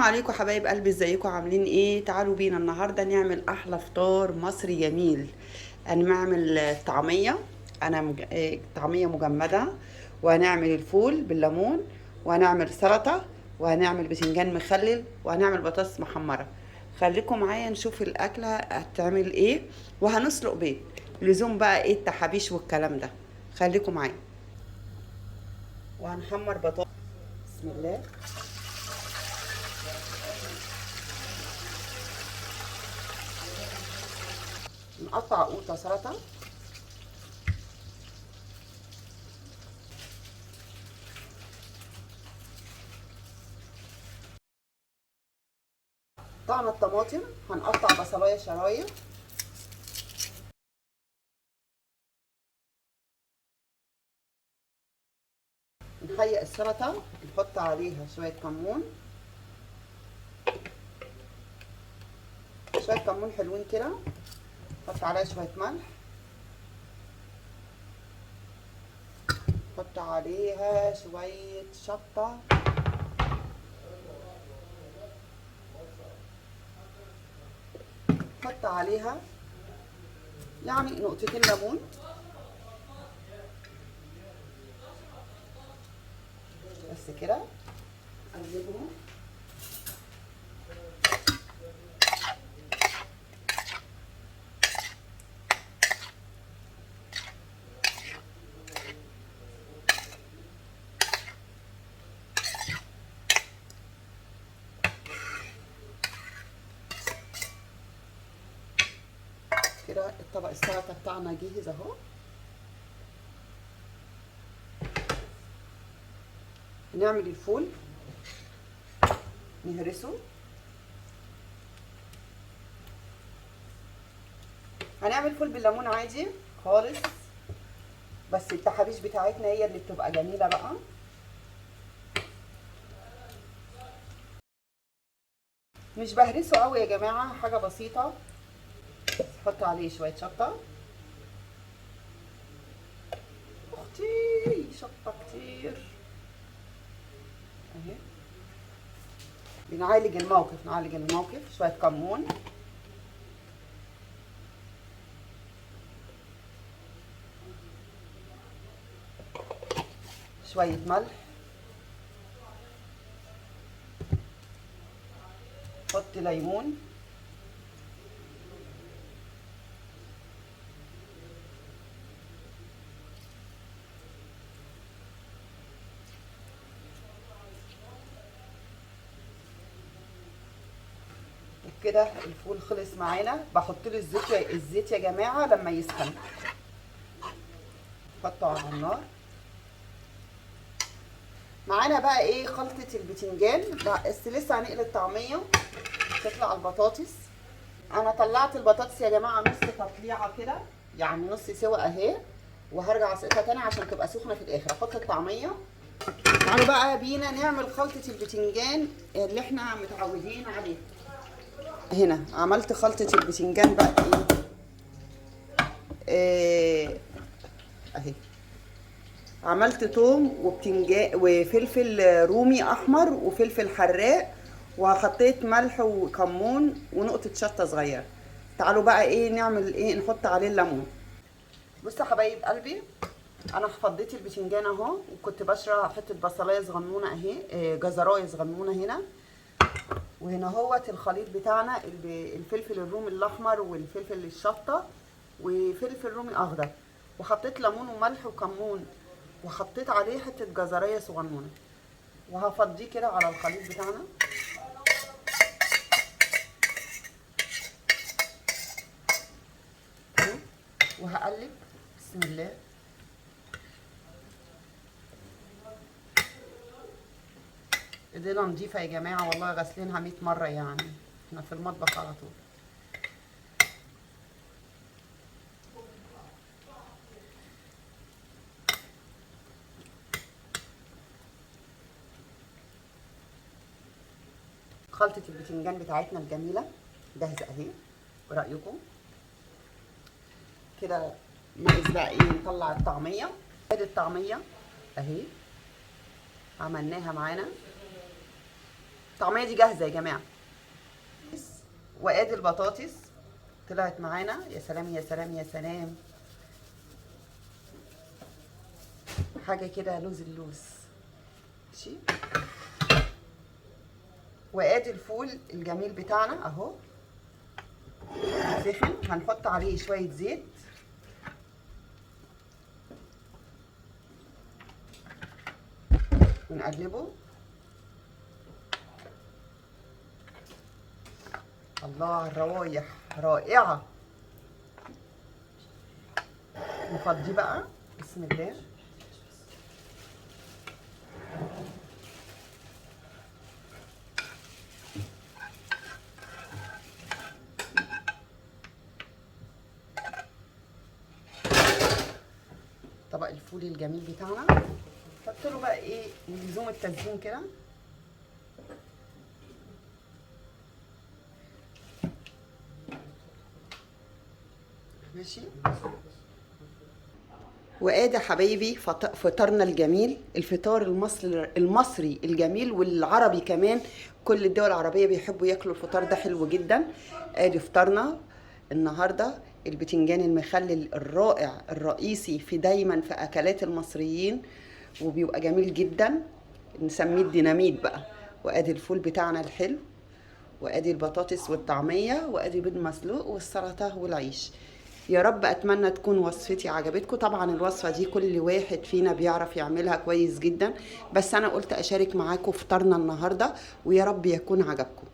عليكم حبايب قلبي، ازيكم عاملين ايه؟ تعالوا بينا النهارده نعمل احلى فطار مصري جميل. انا بعمل طعميه. طعميه مجمده. وهنعمل الفول بالليمون. وهنعمل سلطه. وهنعمل بتنجان مخلل. وهنعمل بطاطس محمره. خليكم معايا نشوف الاكله هتعمل ايه. وهنسلق بيض. لزوم بقى ايه التحابيش والكلام ده. خليكم معايا. وهنحمر بطاطس. بسم الله. نقطع قوطه سلطه. قطعنا الطماطم. هنقطع بصلايه شرايح. نهيئ السلطه. نحط عليها شويه كمون. شويه كمون حلوين كده. نحط عليها شويه ملح. نحط عليها شويه شطه. نحط عليها يعني نقطتين ليمون. بس كده. نقلبهم. كده الطبق السلطه بتاعنا جاهز اهو. نعمل الفول. نهرسه. هنعمل فول بالليمون عادي خالص. بس التحابيش بتاعتنا هي اللي بتبقى جميله بقى. مش بهرسه قوي يا جماعه، حاجه بسيطه. نحط عليه شويه شطه. اختي شطه كتير اهي. نعالج الموقف. شويه كمون. شويه ملح. حط ليمون. كده الفول خلص معانا. بحط له الزيت يا جماعه لما يسخن. حطه على النار. معانا بقى ايه؟ خلطه البتنجان. بس لسه هنقلي الطعميه. تطلع البطاطس. انا طلعت البطاطس يا جماعه نص تطليعه كده، يعني نص سوا اهي. وهرجع اسقطها تاني عشان تبقى سخنه في الاخر. احط الطعميه. تعالوا بقى بينا نعمل خلطه البتنجان اللي احنا متعودين عليها. هنا عملت خلطه البتنجان بقى ايه اهي. عملت توم وبتنجان وفلفل رومي احمر وفلفل حراق. وحطيت ملح وكمون ونقطه شطه صغيره. تعالوا بقى ايه نعمل ايه؟ نحط عليه الليمون. بصوا يا حبايب قلبي، انا فضيت البتنجان اهو. وكنت بشرح حته بصلايه صغنونه اهي، جزرايه صغنونه هنا. وهنا هوت الخليط بتاعنا الفلفل الرومي الاحمر والفلفل الشطه وفلفل رومي اخضر. وحطيت ليمون وملح وكمون. وحطيت عليه حته جزرايه صغنونه. وهفضيه كده على الخليط بتاعنا. وهقلب. بسم الله. ايدينا نضيفه يا جماعه، والله غاسلينها 100 مره يعني. احنا في المطبخ على طول. خلطه البتنجان بتاعتنا الجميله جاهزه اهي. برايكم كده ناقص بقى ايه؟ نطلع الطعميه. ادي الطعميه اهي. عملناها معانا. الطعميه دي جاهزه يا جماعه. وادي البطاطس طلعت معانا. يا سلام يا سلام يا سلام، حاجه كده لوز اللوز. ماشي. وادي الفول الجميل بتاعنا اهو سخن، هنحط عليه شويه زيت ونقلبه. الله، الروايح رائعه. نفضيه بقى، بسم الله. طبق الفول الجميل بتاعنا، نحط له بقى ايه لزوم التزيين كده. ماشي. وادي حبايبي فطارنا الجميل، الفطار المصري الجميل والعربي كمان. كل الدول العربية بيحبوا ياكلوا الفطار ده، حلو جدا. ادي فطارنا النهارده، البتنجان المخلل الرائع الرئيسي في دايما في اكلات المصريين، وبيبقى جميل جدا، نسميه الديناميت بقى. وادي الفول بتاعنا الحلو، وادي البطاطس والطعميه، وادي بيض مسلوق والسلطه والعيش. يا رب اتمنى تكون وصفتي عجبتكم. طبعا الوصفه دي كل واحد فينا بيعرف يعملها كويس جدا، بس انا قلت اشارك معاكم فطارنا النهارده، ويا رب يكون عجبكم.